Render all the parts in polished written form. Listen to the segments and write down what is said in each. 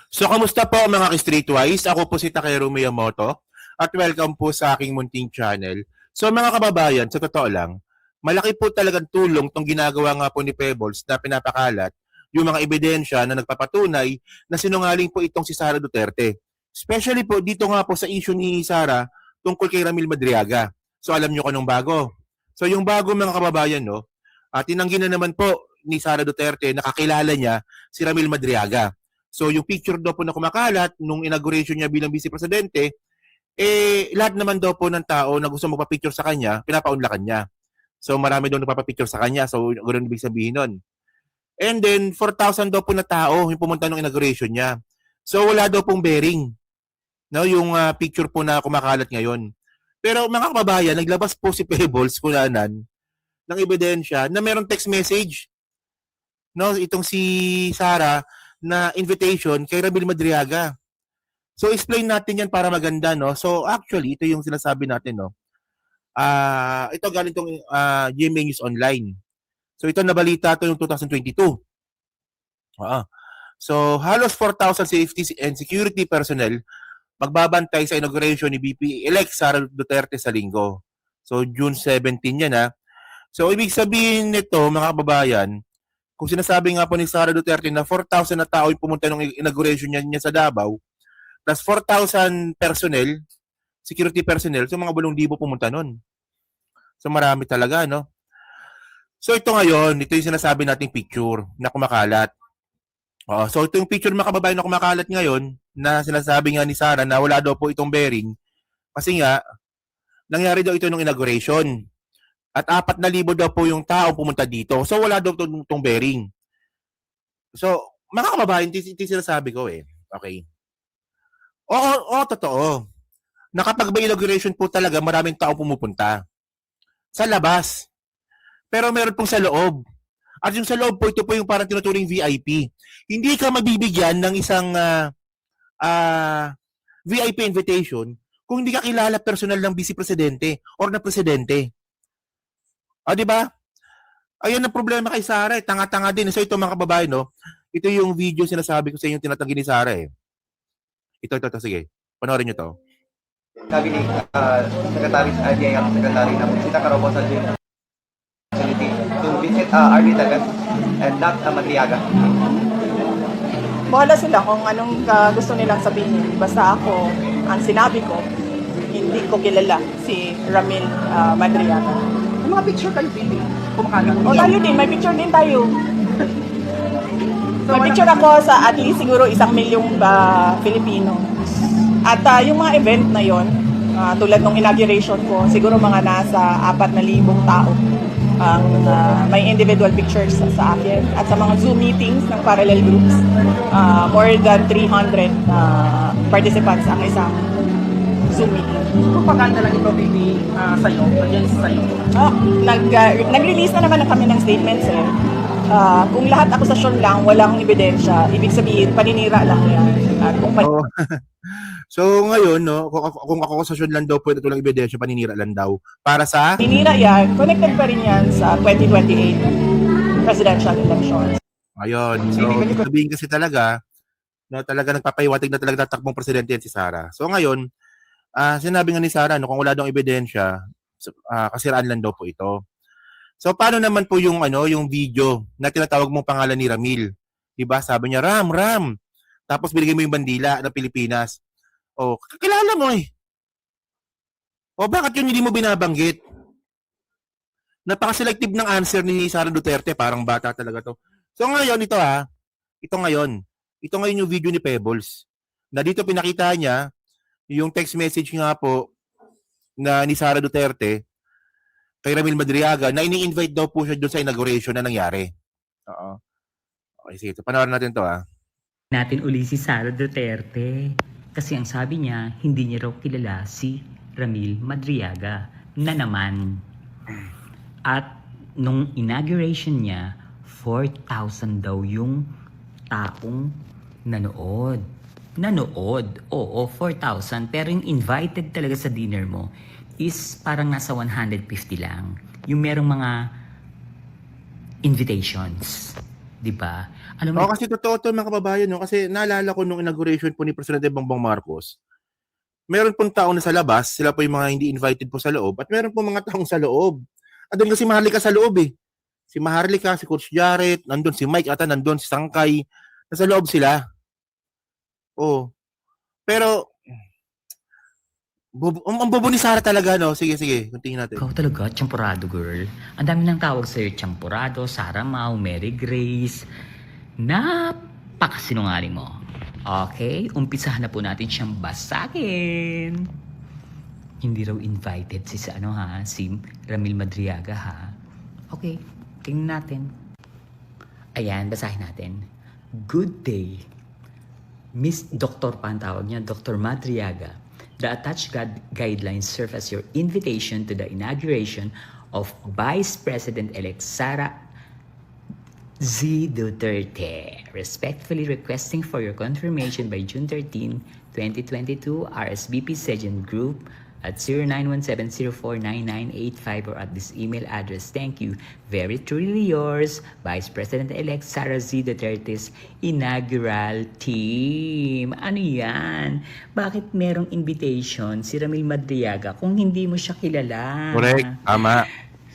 So, kamusta po mga ka-Streetwise? Ako po si Takeru Miyamoto at welcome po sa aking munting channel. So, mga kababayan, sa totoo lang, malaki po talagang tulong tong ginagawa nga po ni Pebbles na pinapakalat yung mga ebidensya na nagpapatunay na sinungaling po itong si Sara Duterte. Especially po dito nga po sa issue ni Sara tungkol kay Ramil Madriaga. So, alam nyo anong bago? So, yung bago mga kababayan, no, tinanggi na naman po ni Sara Duterte na kakilala niya si Ramil Madriaga. So yung picture daw po na kumakalat nung inauguration niya bilang vice presidente, lahat naman daw po ng tao na gusto magpa-picture sa kanya, pinapaunlakan niya. So marami daw nagpapa-picture sa kanya. So ganoon ibig sabihin nun. And then 4,000 daw po na tao yung pumunta nung inauguration niya. So wala daw pong bearing, no, yung picture po na kumakalat ngayon. Pero mga kababayan, naglabas po si Pebbles kunanan ng ebidensya na merong text message, no, itong si Sara na invitation kay Ramil Madriaga. So explain natin yan para maganda, no? So actually, ito yung sinasabi natin, no? Ito galing tong GMA News Online. So ito nabalita to yung 2022. So halos 4,000 safety and security personnel magbabantay sa inauguration ni VP-elect Sara Duterte sa linggo. So June 17 yan, ha? So ibig sabihin nito, mga kababayan, kung sinasabi nga po ni Sara Duterte na 4,000 na tao yung pumunta nung inauguration niya sa Davao, plus 4,000 personnel, security personnel, so mga 8,000 pumunta nun. So marami talaga, no? So ito ngayon, ito yung sinasabi nating picture na kumakalat. So ito yung picture mga kababayan na kumakalat ngayon na sinasabi nga ni Sara na wala daw po itong bearing kasi nga, nangyari daw ito nung inauguration. At 4,000 daw po yung tao pumunta dito. So wala daw itong bearing. So, mga kababayan, ito sinasabi ko eh. Okay. Oo, totoo. Na kapag may inauguration po talaga, maraming tao pumupunta. Sa labas. Pero meron pong sa loob. At yung sa loob po, ito po yung parang tinuturing VIP. Hindi ka mabibigyan ng isang VIP invitation kung hindi ka kilala personal ng vice presidente or na presidente. Di ba? Ayun ang problema kay Sara, eh. Tanga-tanga din. So ito mga kababayan, no? Ito yung video sinasabi ko sa inyo tinatanggi ni Sara, eh. Ito, sige. Panoorin nyo to. Sabi ni Secretary Secretary na Sita Carabosa facility to visit RD Tagat and not Madriaga. Bahala sila kung anong gusto nilang sabihin. Basta ako, ang sinabi ko, hindi ko kilala si Ramil Madriaga. May mga picture kayo, Bibi. Kumakalat. O tayo din, may picture din tayo. May picture ako sa at least siguro 1 milyong Filipino. At yung mga event na yon, tulad ng inauguration ko, siguro mga nasa 4,000 tao ang may individual pictures sa akin. At sa mga Zoom meetings ng parallel groups, more than 300 participants ang isang Zoom meeting. Propaganda lang ito, Bibi, sa'yo, against sa'yo. Nag-release na naman kami ng statements eh. Kung lahat akusasyon lang, walang ebidensya, ibig sabihin, paninira lang yan. So ngayon, no, kung akusasyon lang daw po ito lang ebidensya, paninira lang daw. Para sa? Paninira yan, connected pa rin yan sa 2028 presidential elections. Ayun. So, sabihin kasi talaga, no, talaga nagpapahiwatig na talaga tatakbong presidente yan si Sara. So ngayon, sinabi nga ni Sara, no, kung wala daw ebidensya, kasiraan lang daw po ito. So paano naman po yung yung video na tinatawag mong pangalan ni Ramil? 'Di ba? Sabi niya, Ram. Tapos binigay mo yung bandila ng Pilipinas. Oh, kakilala mo eh. O bakit yun hindi mo binabanggit? Napaka-selective ng answer ni Sara Duterte, parang bata talaga to. So ngayon ito Ito ngayon yung video ni Pebbles. Na dito pinakita niya yung text message nga po na ni Sara Duterte kay Ramil Madriaga na ini-invite daw po siya doon sa inauguration na nangyari. Oo. Okay, sige. Panoorin natin to, Natin uli si Sara Duterte. Kasi ang sabi niya, hindi niya raw kilala si Ramil Madriaga na naman. At nung inauguration niya, 4,000 daw yung taong nanood. Oo, 4,000. Pero yung invited talaga sa dinner mo is parang nasa 150 lang. Yung merong mga invitations. 'Di ba? Alam mo, Oo, kasi totoo to mga kababayan, no? Kasi naalala ko nung inauguration po ni Presidente Bongbong Marcos, meron pong tao na sa labas, sila po yung mga hindi invited po sa loob, at meron pong mga taong sa loob. At doon kasi Maharlika sa loob eh. Si Maharlika, si Coach Jarrett, nandun si Mike, ata nandun si Sangkay, nasa loob sila. Oo. Pero, ang bobo ni Sara talaga, no? Sige, sige, continue natin. ikaw talaga, champurado girl. Ang dami ng tawag sa'yo, champurado, Sarah Mau, Mary Grace. Napakasinungaling mo. Okay, umpisahan na po natin siyang basagin. Hindi raw invited si Ramil Madriaga ha. Okay, tingnan natin. Ayan, basahin natin. Good day. Miss Dr. pa ang tawag niya, Dr. Madriaga. The attached guidelines serve as your invitation to the inauguration of Vice President-elect Sara Z. Duterte. Respectfully requesting for your confirmation by June 13, 2022, RSVP Sejen Group at 0917049985 or at this email address. Thank you. Very truly yours, Vice President-elect Sara Z. Duterte's inaugural team. Ano yan? Bakit merong invitation si Ramil Madriaga kung hindi mo siya kilala? Correct, tama.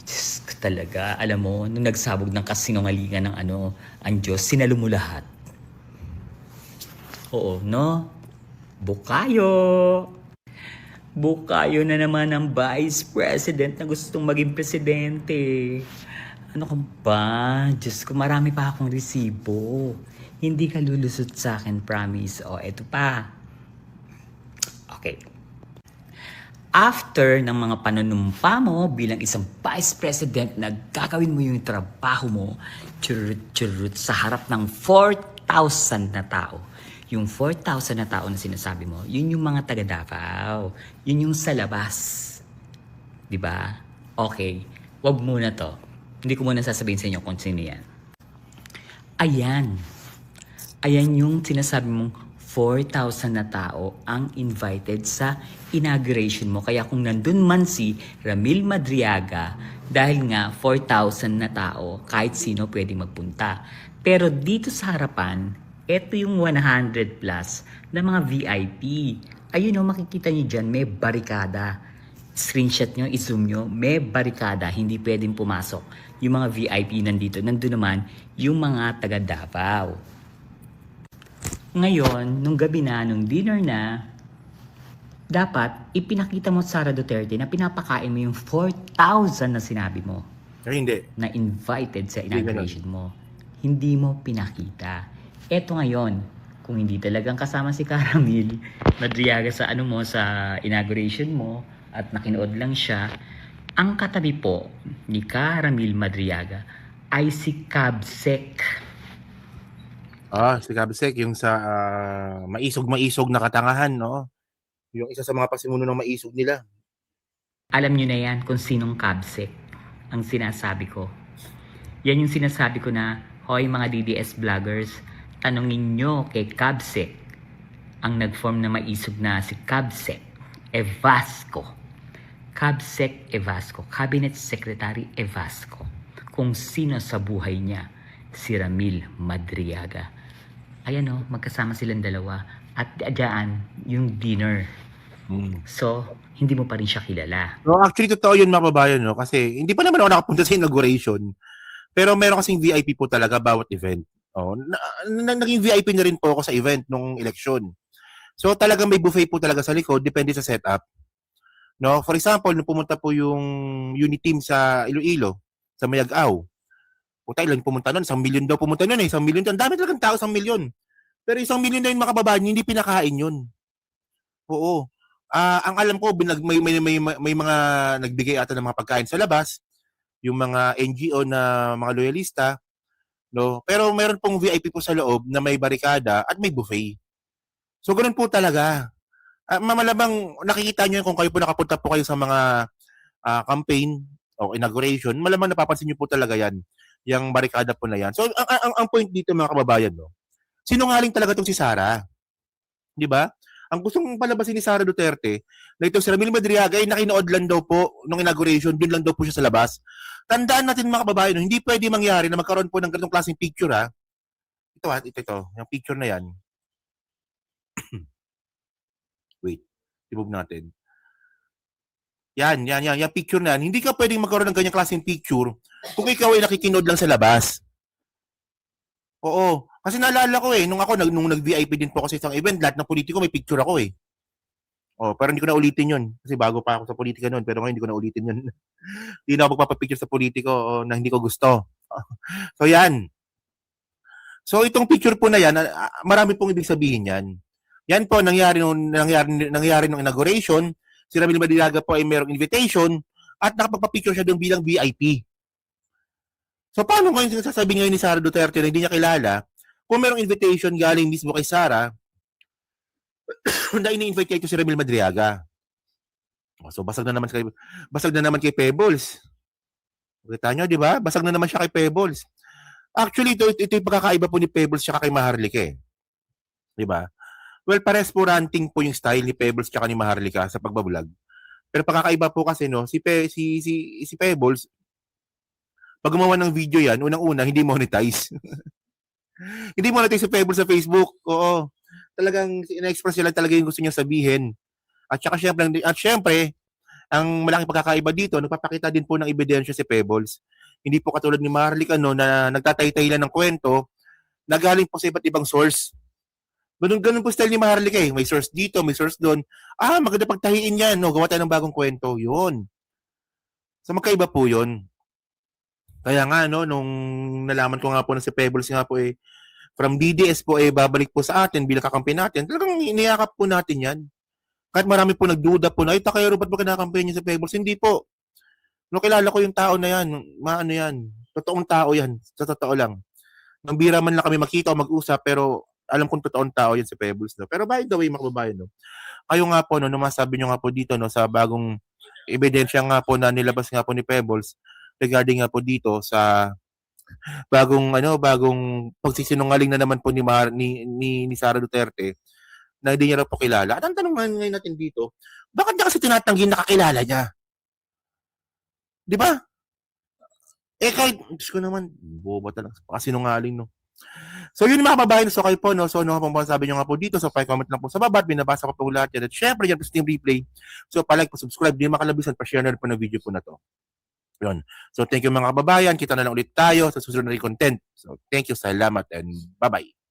Diyos ko talaga, alam mo, nung nagsabog ng kasinungalingan ng ang Diyos, sinalo mo lahat. Oo, no? Bukayo! Bukayo na naman ang Vice President na gustong maging presidente. Ano ka ba? Diyos ko, marami pa akong resibo. Hindi ka lulusot sa akin, promise. O, eto pa. Okay. After ng mga panunumpa mo bilang isang Vice President, nagkakawin mo yung trabaho mo, churut sa harap ng 4,000 na tao. Yung 4,000 na tao na sinasabi mo, yun yung mga taga Davao. Yun yung sa labas. Diba? Okay, wag muna to. Hindi ko muna sasabihin sa inyo kung sino yan. Ayan. Ayan yung sinasabi mong 4,000 na tao ang invited sa inauguration mo. Kaya kung nandun man si Ramil Madriaga, dahil nga 4,000 na tao, kahit sino pwede magpunta. Pero dito sa harapan, ito yung 100 plus na mga VIP. Ayun o, makikita nyo dyan, may barikada. Screenshot nyo, i-zoom nyo, may barikada, hindi pwedeng pumasok. Yung mga VIP nandito, nandun naman yung mga taga Davao. Ngayon, nung gabi na, nung dinner na, dapat ipinakita mo Sara Duterte na pinapakain mo yung 4,000 na sinabi mo Ay, hindi. na invited sa inauguration mo. Hindi mo pinakita. Eto ngayon, kung hindi talagang kasama si Caramil Madriaga sa sa inauguration mo at nakinood lang siya, ang katabi po ni Caramil Madriaga ay si Cabsec. Si Gabsek, yung sa maisog-maisog na katangahan, no? Yung isa sa mga pasimuno ng maisog nila. Alam nyo na yan kung sinong Cabsec ang sinasabi ko. Yan yung sinasabi ko na, hoy mga DDS vloggers, tanongin nyo kay Cabsec, ang nag-form na maisog na si Cabsec Evasco. Cabsec Evasco, Cabinet Secretary Evasco. Kung sino sa buhay niya, si Ramil Madriaga. Ayan o, magkasama silang dalawa. At diyan, yung dinner. So, hindi mo pa rin siya kilala. No, actually, totoo yun mga kababayan, no? Kasi hindi pa naman ako nakapunta sa inauguration. Pero meron kasing VIP po talaga bawat event. Naging VIP na rin po ako sa event nung election. So talagang may buffet po talaga sa likod, depende sa setup. No, for example, nung pumunta po yung unit team sa Iloilo, sa Mayag-Aw. Puta, ilan pumunta nun? 1 million daw pumunta nun eh. 1 million. Ang dami talagang tao, 1 million. Pero 1 million na yung mga kababayan, hindi pinakain yun. Oo. Ang alam ko, may mga nagbigay ata ng mga pagkain sa labas, yung mga NGO na mga loyalista, no? Pero meron pong VIP po sa loob na may barikada at may buffet. So, ganoon po talaga. Malamang nakikita nyo kung kayo po nakapunta po kayo sa mga campaign o inauguration, malamang napapansin nyo po talaga yan, yung barikada po na yan. So, ang point dito mga kababayan, no? Sinungaling talaga itong si Sara. Di ba? ang gustong palabasin ni Sara Duterte, na ito si Ramil Madriaga ay nakinood lang daw po nung inauguration, dun lang daw po siya sa labas. Tandaan natin mga kababayan, hindi pwede mangyari na magkaroon po ng ganitong klaseng picture ha. Ito, yung picture na yan. Wait, remove natin. Yan, yung picture na yan. Hindi ka pwedeng magkaroon ng ganyang klaseng picture kung ikaw ay nakikinood lang sa labas. Oo. Kasi naalala ko nung nag-VIP din po kasi sa isang event, lahat ng politiko may picture ako Oh, pero hindi ko na ulitin yun. Kasi bago pa ako sa politika noon, pero ngayon hindi ko na ulitin yun. Hindi na ako magpapapicture sa politiko na hindi ko gusto. So yan. So itong picture po na yan, marami pong ibig sabihin yan. Yan po, nangyari nung inauguration. Si Ramil Madriaga po ay mayroong invitation at nakapagpapicture siya doon bilang VIP. So paano ngayon sinasabi ngayon ni Sara Duterte na hindi niya kilala kung mayroong invitation galing mismo kay Sara na ini-invite kayo si Ramil Madriaga. So basag na naman kay Pebbles. Kita nyo, di ba? Basag na naman siya kay Pebbles. Actually, ito yung pagkakaiba po ni Pebbles siya kay Maharlika Di ba? Well, pares po ranting po yung style ni Pebbles tsaka ni Maharlika sa pagbablog. Pero pagkakaiba po kasi si Pebbles, pag gumawa ng video yan, unang-una, hindi monetize. Hindi monetize si Pebbles sa Facebook. Oo. Talagang ina-express niya lang talaga yung gusto niya sabihin. At syempre, ang malaking pagkakaiba dito, nagpapakita din po ng ebidensya si Pebbles. Hindi po katulad ni Maharlika na nagtatay-tay lang ng kwento na galing po sa iba't ibang source. Ganun po style ni Maharlika May source dito, may source doon. Maganda pagtahiin yan. Gawa tayo ng bagong kwento. Yun. So magkaiba po yun. Kaya nga, nung nalaman ko nga po na si Pebbles nga po from DDS po babalik po sa atin bilang kakampi natin, talagang iniyakap po natin yan. Kahit marami po nagduda po na, Takayero, ba't ba kinakampanya niya si Pebbles? Hindi po. Nung kilala ko yung tao na yan, yan, totoong tao yan, sa totoo lang. Nang bira man lang kami makita o mag-usap, pero alam kong totoong tao yan si Pebbles. Pero by the way, mga kababayan, kayo nga po, nung masabi nyo nga po dito, sa bagong ebidensya nga po na nilabas nga po ni Pebbles, regarding nga po dito sa bagong pagsisinungaling na naman po ni Sara Duterte na hindi niya raw po kilala. At ang tanong ngayon natin dito, bakit niya kasi tinatanggi nakakilala niya? Di ba? Kahit, Diyos ko naman, boba talaga. Sinungaling, no? So, yun mga kababayan. So, kayo po, no? So, ano nga sabi nyo nga po dito? So, pa-comment lang po sa baba. Binabasa ko po lahat yan. At syempre, yan po Steam Replay. So, pa-like, pa-subscribe. Di makalabisan, pa-share na rin po ng video po na to. Yun. So, thank you mga kababayan. Kita na lang ulit tayo sa susunod na content. So, thank you. Salamat and bye-bye.